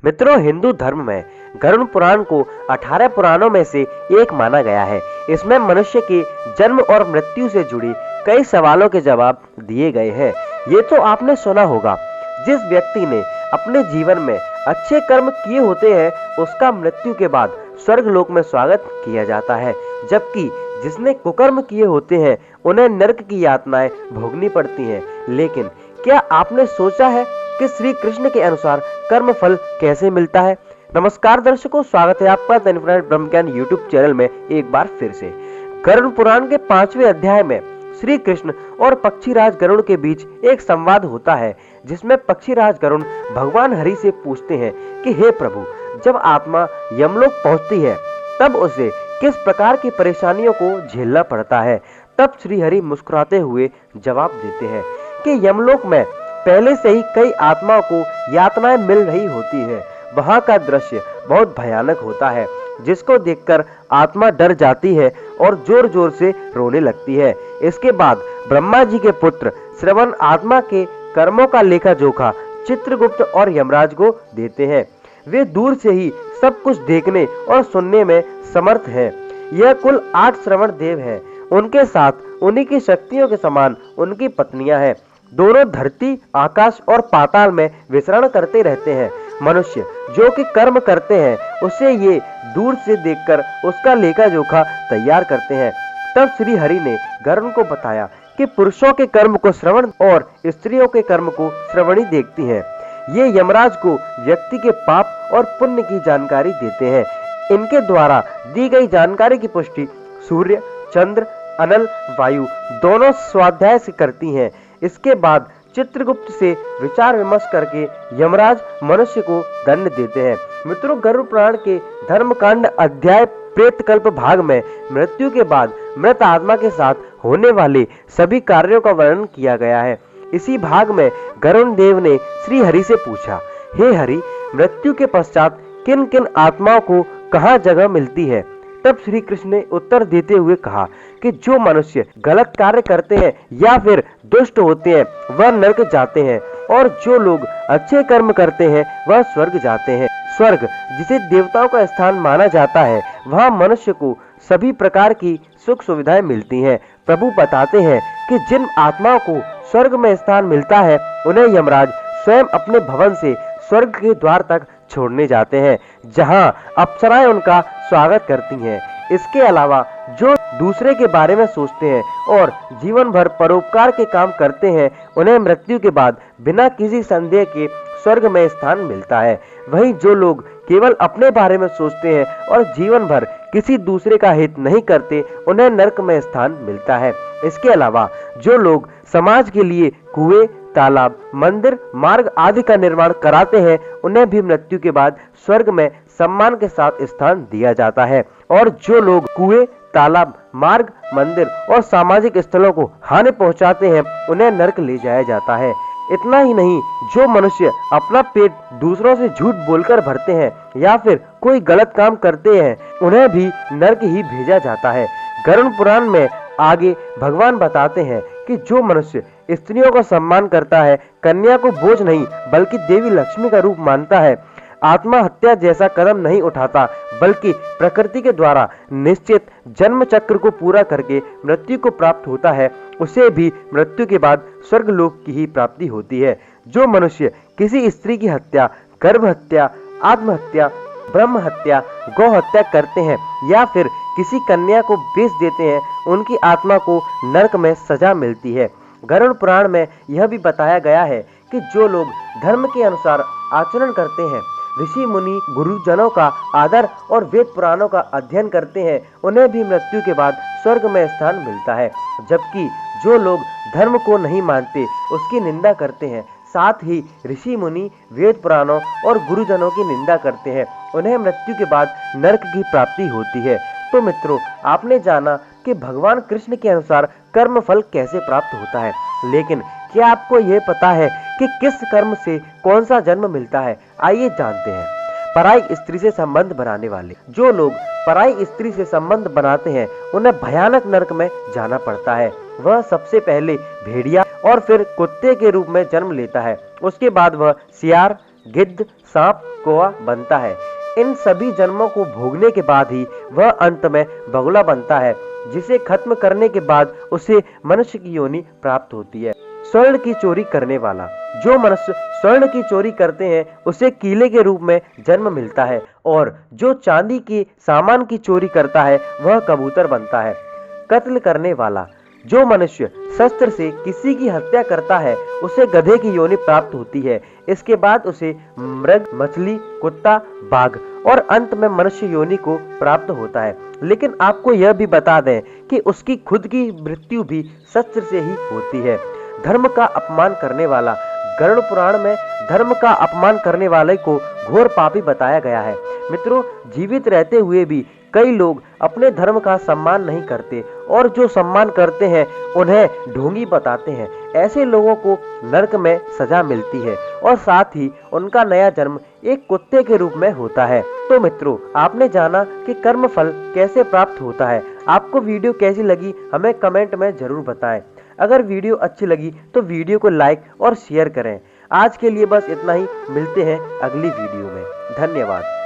मित्रों, हिंदू धर्म में गरुड़ पुराण को 18 पुराणों में से एक माना गया है। इसमें मनुष्य के जन्म और मृत्यु से जुड़ी कई सवालों के जवाब दिए गए हैं। ये तो आपने सुना होगा, जिस व्यक्ति ने अपने जीवन में अच्छे कर्म किए होते हैं उसका मृत्यु के बाद स्वर्ग लोक में स्वागत किया जाता है, जबकि जिसने कुकर्म किए होते हैं उन्हें नरक की यातनाएं भोगनी पड़ती हैं। लेकिन क्या आपने सोचा है कि श्री कृष्ण के अनुसार कर्म फल कैसे मिलता है? नमस्कार दर्शकों, स्वागत है आपका द इनफिनिट ब्रह्म ज्ञान यूट्यूब चैनल में एक बार फिर से। गरुड़ पुराण के 5वें अध्याय में श्री कृष्ण और पक्षीराज गरुड़ के बीच एक संवाद होता है, जिसमें पक्षीराज गरुड़ भगवान हरि से पूछते हैं कि हे प्रभु, जब आत्मा यमलोक पहुंचती है तब उसे किस प्रकार की परेशानियों को झेलना पड़ता है। तब श्री हरि मुस्कुराते हुए जवाब देते हैं कि यमलोक में पहले से ही कई आत्माओं को यातनाएं मिल रही होती है। वहां का दृश्य बहुत भयानक होता है, जिसको देखकर आत्मा डर जाती है और जोर जोर से रोने लगती है। इसके बाद ब्रह्मा जी के पुत्र श्रवण आत्मा के कर्मों का लेखा जोखा चित्रगुप्त और यमराज को देते हैं। वे दूर से ही सब कुछ देखने और सुनने में समर्थ हैं। यह कुल 8 श्रवण देव हैं। उनके साथ उन्हीं की शक्तियों के समान उनकी पत्नियां हैं। दोनों धरती, आकाश और पाताल में विचरण करते रहते हैं। मनुष्य जो कि कर्म करते हैं उसे ये दूर से देखकर उसका लेखा जोखा तैयार करते हैं। तब श्री हरि ने गरुड़ को बताया कि पुरुषों के कर्म को श्रवण और स्त्रियों के कर्म को श्रवणी देखती हैं। ये यमराज को व्यक्ति के पाप और पुण्य की जानकारी देते हैं। इनके द्वारा दी गई जानकारी की पुष्टि सूर्य, चंद्र, अनल, वायु दोनों स्वाध्याय से करती हैं। इसके बाद चित्रगुप्त से विचार विमर्श करके यमराज मनुष्य को दंड देते हैं। मित्रों, गरुड़ पुराण के धर्मकांड अध्याय प्रेतकल्प भाग में मृत्यु के बाद मृत आत्मा के साथ होने वाले सभी कार्यों का वर्णन किया गया है। इसी भाग में गरुड़ देव ने श्री हरि से पूछा, हे हरि, मृत्यु के पश्चात किन किन आत्माओं को कहाँ जगह मिलती है? तब श्री कृष्ण ने उत्तर देते हुए कहा कि जो मनुष्य गलत कार्य करते हैं या फिर दुष्ट होते हैं वह नरक जाते हैं, और जो लोग अच्छे कर्म करते हैं वह स्वर्ग जाते हैं। स्वर्ग, जिसे देवताओं का स्थान माना जाता है, वहाँ मनुष्य को सभी प्रकार की सुख सुविधाएं मिलती हैं। प्रभु बताते हैं कि जिन आत्माओं को स्वर्ग में स्थान मिलता है उन्हें यमराज स्वयं अपने भवन से स्वर्ग के द्वार तक छोड़ने जाते हैं, जहां अप्सराएं उनका स्वागत करती हैं। इसके अलावा जो दूसरे के बारे में सोचते हैं और जीवन भर परोपकार के काम करते हैं उन्हें मृत्यु के बाद बिना किसी संदेह के स्वर्ग में स्थान मिलता है। वहीं जो लोग केवल अपने बारे में सोचते हैं और जीवन भर किसी दूसरे का हित नहीं करते उन्हें नरक में स्थान मिलता है। इसके अलावा जो लोग समाज के लिए कुएं, तालाब, मंदिर, मार्ग आदि का निर्माण कराते हैं उन्हें भी मृत्यु के बाद स्वर्ग में सम्मान के साथ स्थान दिया जाता है। और जो लोग कुएं, तालाब, मार्ग, मंदिर और सामाजिक स्थलों को हानि पहुंचाते हैं उन्हें नरक ले जाया जाता है। इतना ही नहीं, जो मनुष्य अपना पेट दूसरों से झूठ बोलकर भरते हैं या फिर कोई गलत काम करते हैं उन्हें भी नरक ही भेजा जाता है। गरुड़ पुराण में आगे भगवान बताते हैं कि जो मनुष्य स्त्रियों का सम्मान करता है, कन्या को बोझ नहीं बल्कि देवी लक्ष्मी का रूप मानता है, आत्महत्या जैसा कदम नहीं उठाता बल्कि प्रकृति के द्वारा निश्चित जन्म चक्र को पूरा करके मृत्यु को प्राप्त होता है, उसे भी मृत्यु के बाद स्वर्ग लोक की ही प्राप्ति होती है। जो मनुष्य किसी स्त्री की हत्या, गर्भ हत्या, आत्महत्या, ब्रह्म हत्या, गौ हत्या करते हैं या फिर किसी कन्या को बेच देते हैं उनकी आत्मा को नरक में सजा मिलती है। गरुड़ पुराण में यह भी बताया गया है कि जो लोग धर्म के अनुसार आचरण करते हैं, ऋषि मुनि गुरुजनों का आदर और वेद पुराणों का अध्ययन करते हैं उन्हें भी मृत्यु के बाद स्वर्ग में स्थान मिलता है। जबकि जो लोग धर्म को नहीं मानते उसकी निंदा करते हैं, साथ ही ऋषि मुनि वेद पुराणों और गुरुजनों की निंदा करते हैं, उन्हें मृत्यु के बाद नरक की प्राप्ति होती है। तो मित्रों, आपने जाना कि भगवान कृष्ण के अनुसार कर्म फल कैसे प्राप्त होता है, लेकिन क्या आपको यह पता है कि किस कर्म से कौन सा जन्म मिलता है? आइए जानते हैं। पराई स्त्री से संबंध बनाने वाले, जो लोग पराई स्त्री से संबंध बनाते हैं उन्हें भयानक नरक में जाना पड़ता है। वह सबसे पहले भेड़िया और फिर कुत्ते के रूप में जन्म लेता है। उसके बाद वह सियार, गिद्ध, सांप, कौवा बनता है। इन सभी जन्मों को भोगने के बाद ही वह अंत में बगुला बनता है, जिसे खत्म करने के बाद उसे मनुष्य की योनि प्राप्त होती है। स्वर्ण की चोरी करने वाला, जो मनुष्य स्वर्ण की चोरी करते हैं उसे कीले के रूप में जन्म मिलता है, और जो चांदी के सामान की चोरी करता है वह कबूतर बनता है। कत्ल करने वाला, जो मनुष्य शस्त्र से किसी की हत्या करता है उसे गधे की योनि प्राप्त होती है। इसके बाद उसे मृग, मछली, कुत्ता, बाघ और अंत में मनुष्य योनि को प्राप्त होता है। लेकिन आपको यह भी बता दें कि उसकी खुद की मृत्यु भी शस्त्र से ही होती है। धर्म का अपमान करने वाला, गरुड़ पुराण में धर्म का अपमान करने वाले को घोर पापी बताया गया है। मित्रों, जीवित रहते हुए भी कई लोग अपने धर्म का सम्मान नहीं करते, और जो सम्मान करते हैं उन्हें ढोंगी बताते हैं। ऐसे लोगों को नरक में सजा मिलती है, और साथ ही उनका नया जन्म एक कुत्ते के रूप में होता है। तो मित्रों, आपने जाना कि कर्म फल कैसे प्राप्त होता है। आपको वीडियो कैसी लगी हमें कमेंट में जरूर बताएं। अगर वीडियो अच्छी लगी तो वीडियो को लाइक और शेयर करें। आज के लिए बस इतना ही, मिलते हैं अगली वीडियो में। धन्यवाद।